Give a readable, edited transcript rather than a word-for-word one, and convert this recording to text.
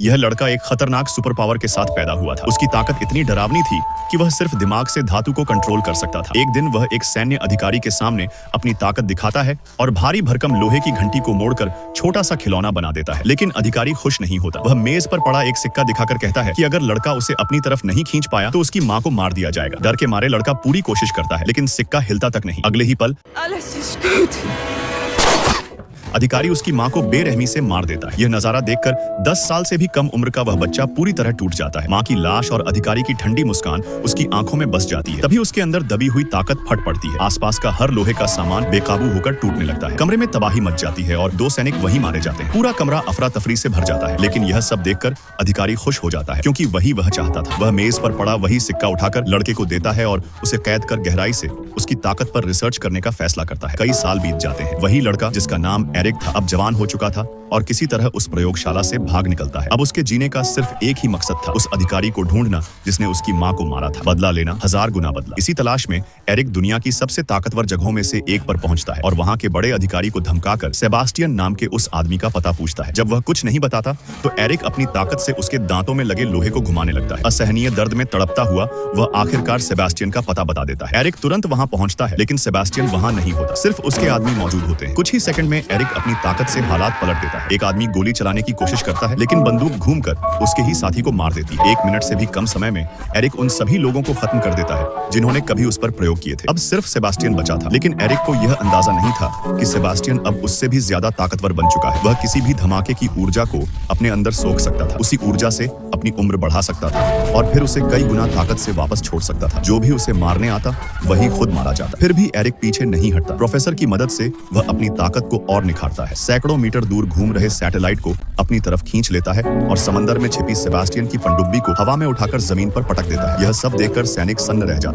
यह लड़का एक खतरनाक सुपर पावर के साथ पैदा हुआ था। उसकी ताकत इतनी डरावनी थी कि वह सिर्फ दिमाग से धातु को कंट्रोल कर सकता था। एक दिन वह एक सैन्य अधिकारी के सामने अपनी ताकत दिखाता है और भारी भरकम लोहे की घंटी को मोड़कर छोटा सा खिलौना बना देता है। लेकिन अधिकारी खुश नहीं होता। वह मेज पर पड़ा एक सिक्का दिखाकर कहता है कि अगर लड़का उसे अपनी तरफ नहीं खींच पाया तो उसकी माँ को मार दिया जाएगा। डर के मारे लड़का पूरी कोशिश करता है, लेकिन सिक्का हिलता तक नहीं। अगले ही पल अधिकारी उसकी मां को बेरहमी से मार देता है। यह नजारा देखकर 10 साल से भी कम उम्र का वह बच्चा पूरी तरह टूट जाता है। मां की लाश और अधिकारी की ठंडी मुस्कान उसकी आंखों में बस जाती है। तभी उसके अंदर दबी हुई ताकत फट पड़ती है। आसपास का हर लोहे का सामान बेकाबू होकर टूटने लगता है। कमरे में तबाही मच जाती है और 2 सैनिक वहीं मारे जाते हैं। पूरा कमरा अफरा तफरी से भर जाता है। लेकिन यह सब देखकर अधिकारी खुश हो जाता है, क्योंकि वही वह चाहता था। वह मेज पर पड़ा वही सिक्का उठाकर लड़के को देता है और उसे कैद कर गहराई से उसकी ताकत पर रिसर्च करने का फैसला करता है। कई साल बीत जाते हैं। वही लड़का जिसका नाम एरिक था अब जवान हो चुका था और किसी तरह उस प्रयोगशाला से भाग निकलता है। अब उसके जीने का सिर्फ एक ही मकसद था, उस अधिकारी को ढूंढना जिसने उसकी मां को मारा था। बदला लेना, 1000 गुना बदला। इसी तलाश में एरिक दुनिया की सबसे ताकतवर जगहों में से एक पर पहुंचता है और वहां के बड़े अधिकारी को धमकाकर सेबास्टियन नाम के उस आदमी का पता पूछता है। जब वह कुछ नहीं बताता तो एरिक अपनी ताकत से उसके दांतों में लगे लोहे को घुमाने लगता है। असहनीय दर्द में तड़पता हुआ वह आखिरकार सेबास्टियन का पता बता देता है। एरिक तुरंत वहां पहुंचता है, लेकिन सेबास्टियन वहां नहीं होता। सिर्फ उसके आदमी मौजूद होते हैं। कुछ ही सेकंड में एरिक अपनी ताकत से हालात पलट देता है। एक आदमी गोली चलाने की कोशिश करता है, लेकिन बंदूक घूमकर उसके ही साथी को मार देती है। 1 मिनट से भी कम समय में एरिक उन सभी लोगों को खत्म कर देता है जिन्होंने कभी उस पर प्रयोग किए थे। अब सिर्फ सेबास्टियन बचा था, लेकिन एरिक को यह अंदाजा नहीं था कि सेबास्टियन अब उससे भी ज्यादा ताकतवर बन चुका है। वह किसी भी धमाके की ऊर्जा को अपने अंदर सोख सकता था। उसी ऊर्जा से अपनी उम्र बढ़ा सकता था और फिर उसे कई गुना ताकत से वापस छोड़ सकता था। जो भी उसे मारने आता वही खुद मारा जाता। फिर भी एरिक पीछे नहीं हटता। प्रोफेसर की मदद से वह अपनी ताकत को और निखारता है। सैकड़ों मीटर दूर घूम रहे सैटेलाइट को अपनी तरफ खींच लेता है और समंदर में छिपी सेबास्टियन की पनडुब्बी को हवा में उठाकर जमीन पर पटक देता है। यह सब देखकर सैनिक सन्न रह जाते हैं।